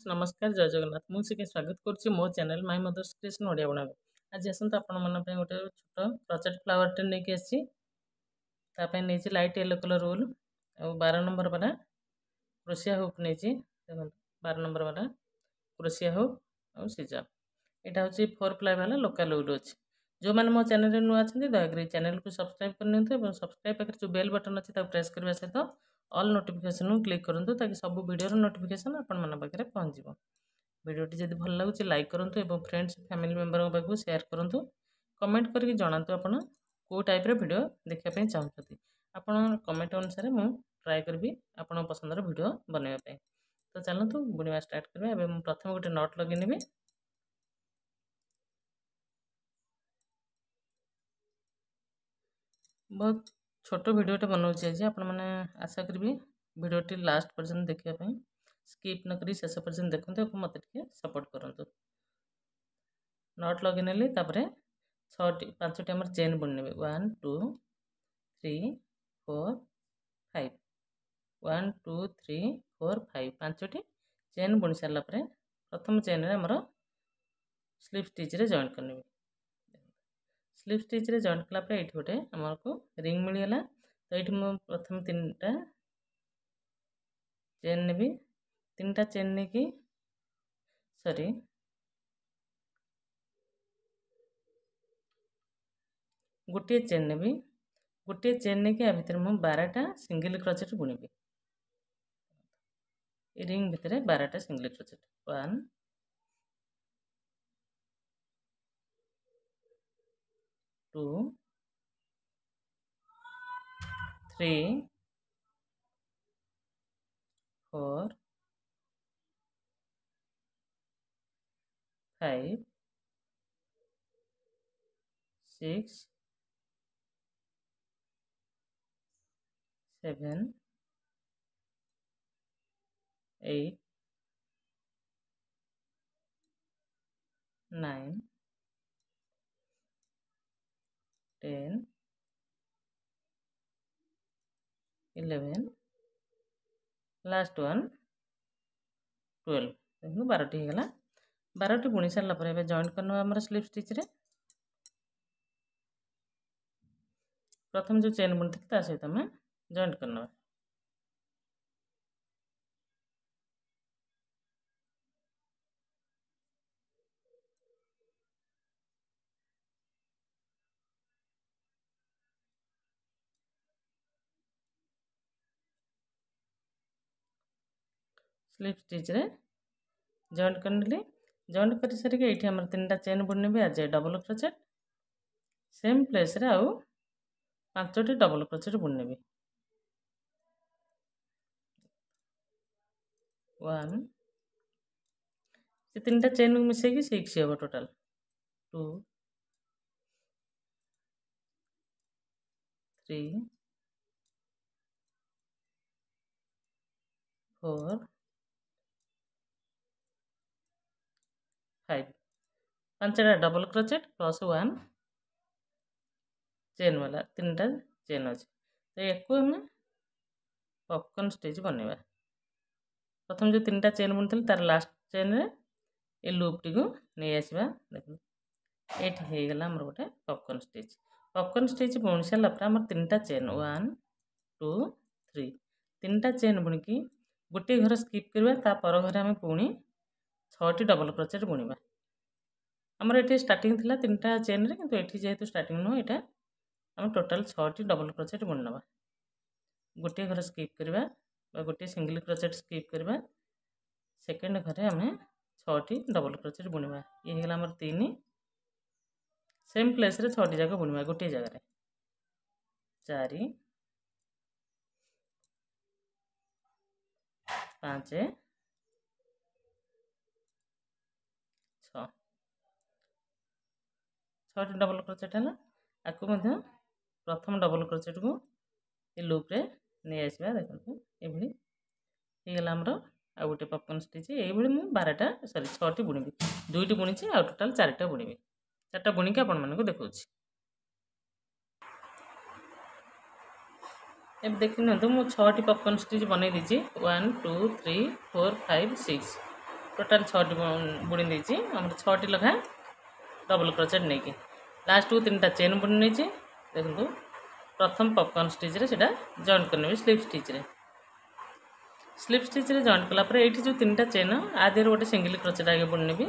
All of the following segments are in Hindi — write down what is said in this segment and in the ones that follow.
नमस्कार जय जगन्नाथ मुझे स्वागत करुच्ची मो channel my mother's creation Odia बना आज आसत आपण मन गोटे छोट क्रचेट फ्लावर टे नहीं आसी नहीं लाइट येलो कलर रोल और 12 नंबर वाला क्रोशिया हुक नहीं 12 नंबर वाला क्रोशिया हुक और सीजा यहाँ हूँ 4 प्लाई वाला लोकल वुड अच्छी जो मैंने मो चैनल नुआ अच्छे दयाकोरी चैनल को सब्सक्राइब करनी सब्सक्राइब पाखे जो बेल बटन अच्छे प्रेस करने सहित ऑल नोटिफिकेशन क्लिक करूँ ताकि सब वीडियो नोटिफिकेशन आपण मन पाखे पहुँच वीडियोटी जब भल लगुच लाइक करूँ और फ्रेंड्स फैमिली मेंबर पाखु शेयर करूँ कमेंट करके जनातु आपण को टाइप वीडियो देखापी चाहते आपण कमेंट अनुसार मु ट्राए करी आपण पसंदर वीडियो बनवाई तो चलतु बुणवा स्टार्ट करवा प्रथम गोटे नट लगे बहुत छोट वीडियोटे बनाऊँगी आज आपण मैंने आशा करी वीडियोटी लास्ट पर्यंत देखापी स्किप न करी शेष पर्यंत देखते मत सपोर्ट करूँ नट लगे नेली 5टी आम चेन बुणी ने 1 2 3 4 5 1 2 3 4 5 5टी चेन बुणी सारापर प्रथम चेन आमर स्लिप स्टिच रे जॉइन करनी स्लिप स्टिच रे जॉइन कला ये गोटे आमको रिंग मिलगला तो ये मुझे प्रथम 3टा चेन नेबी 3टा चेन नहीं कि सॉरी गोटे चेन नेबी गोटे चेन नहीं कि भितर मुझे 12टा सिंगल क्रोचेट बुणीबी रिंग भितर 12टा सिंगल क्रोचेट 1 2 3 4 5 6 7 8 9 10 11 लास्ट वन 12 देखो 12टी होगा 12टी बुणी सारापर जॉइन करना आम स्लिप स्टिच रे प्रथम जो चेन बुणी थी सहित आम जॉइन करना स्लिप स्टिच रे जॉइन करने जॉइन कर सारिके ये आम 3टा चेन बुणी आज डबल क्रोचेट सेम प्लेस रे आउ 5टी डबल क्रोचेट बुणी 1 से 3टा चेन को मिसेगी 6 हम टोटाल 2 3 4 5 5टा डबल क्रोचेट प्लस 1 चेन वाला 3टा चेन अच्छे तो या आम पॉपकॉर्न स्टिच बनवा प्रथम जो 3टा चेन बुणी तार लास्ट चेन रे ये लूप टी को नहीं आसवा देख ये होगा आम गोटे पॉपकॉर्न स्टिच बुणी सारापर आम 3टा चेन 1 2 3 3टा चेन बुणी गोटे घर स्किप करवा पर घर आम पुणी 6टी डबल क्रोचेट बुणवा आमर ये स्टार्टिंग थिला 3टा चेन रे किंतु ये जेहेतु स्टार्टिंग नुह यहाँ आम टोटाल 6टी डबल क्रोचेट बुणी नवा गोटे घर स्किप करवा गोटे सिंगल क्रोचेट स्किप करवा सेकेंड घरे आम 6टी डबल क्रोचेट बुणवा ये होगा आमर 3 सेम प्लेस रे 6टी जाक बुणवा गोटे जगह 4 5 6 6टी डबल क्रोचेट है आपको प्रथम डबल क्रोचेट को ये लूप रे नहीं आसवा देखो ये आमर आ गोटे पॉपकॉर्न स्टिच ये मुझे 12टा सॉरी 6टी बुणी 2टी बुणी आ टोटाल 4टा बुणी 4टा बुणी आपण मानक देखा अब देखी ना मुझे 6टी पॉपकॉर्न स्टिच बनई देती 1 2 3 4 5 6 टोटाल 6टी बुणी देछि हमर 6टी लखा डबल क्रोचेट नहीं कि लास्ट को 3टा चेन बुणी नहीं देखो प्रथम पॉपकॉर्न स्टिच रे सेटा जॉइन करने स्लिप स्टिच रे जॉइन कला पर एठी जो 3टा चेन आधे गोटे सिंगल क्रोचेट आगे बुणी नेबी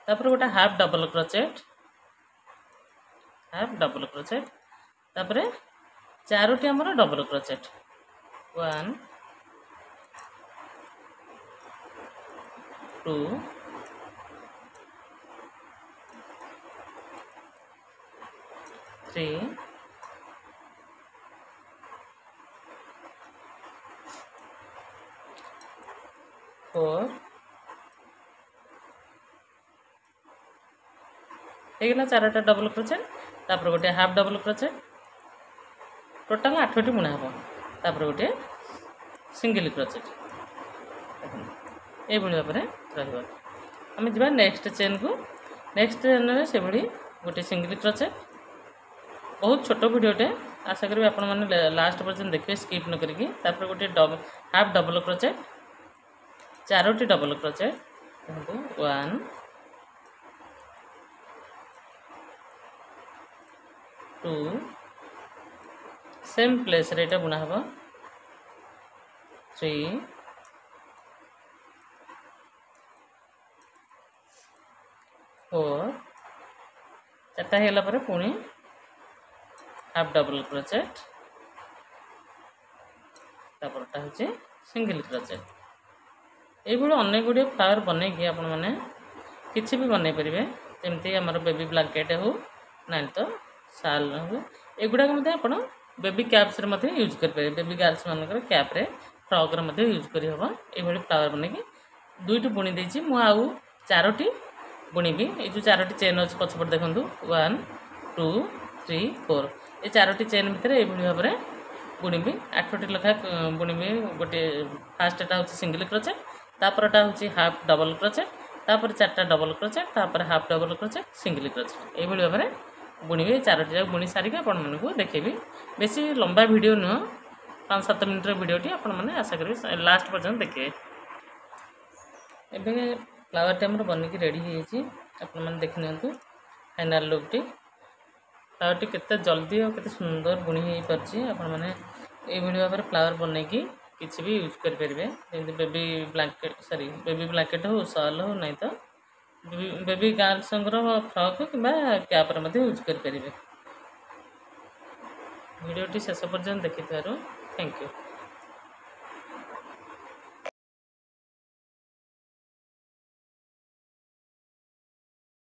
तापर गोटे हाफ डबल क्रोचेट तापर 4टी हमर डबल क्रोचेट 1 2 3 4 ହେଇଗଲା 4टा डबल क्रोचेट तापर गोटे हाफ डबल क्रोचेट टोटाल 8टी बुणा हम तापर गोटे सिंगल क्रोचेट ये भाव में रही जा नेक्स्ट चेन को नेक्स्ट चेन में से भाई गोटे सिंगल क्रोचेट बहुत छोट वीडियोटे आशा करी आपण मैंने लास्ट पर्यटन देखिए स्किप न करिकी तापर गोटे हाफ डबल क्रोचेट 4टी डबल क्रोचेट 1 2 सेम प्लेस रे एटा बुना हबो 3 4 चार्टा हेला पर पुणी हाफ डबल क्रोचेट तापरटा होचे सिंगल क्रोचेट ये अनेक गुड़े फ्लावर बने कि आपण मैंने किसी भी बन पारे जमती आम बेबी ब्लांकेट हो ना तो साल हो एगुड़ा आप बेबी कैप्स यूज करेंगे बेबी गर्ल्स मानक कैप्रे फ्रॉक यूज कर हम ये फ्लावर बन कि 2टी बुणी देछि मु आउ 4टी बुणीबी ये जो 4टी चेन अच्छे पछपट देखूँ 1 2 3 4 ये 4टी चेन भितर ये भाव में बुणीबी 8टी लखा बुणीबी गोटे फास्टा हूँ सिंगल क्रोचेट तापरटा हूँ हाफ डबल क्रोचेट तापर 4टा डबल क्रोचेट तापर half double crochet single crochet ये भाव में बुणीबी 4टी जाक बुणी सारिक आपण मानक देखेबी बेसी लंबा वीडियो नुह 5-7 मिनट वीडियोटी आपण मैंने आशा करी लास्ट पर्यटन देखिए एबे फ्लावर टाइम बनिकी रेडी मैंने देखी नियंतु फाइनल लुकटी फ्लावर टी केते जल्दी और केते सुंदर बुणी हो पारछि आपण माने ए भाव में फ्लावर बनैकी किसी भी यूज करेंगे जमी बेबी ब्लांकेट हो शॉल हो नहीं तो बेबी गर्ल्स फ्रॉक कि कैप्रे यूज करेंगे वीडियोटी शेष पर्यटन देखि थैंक यू।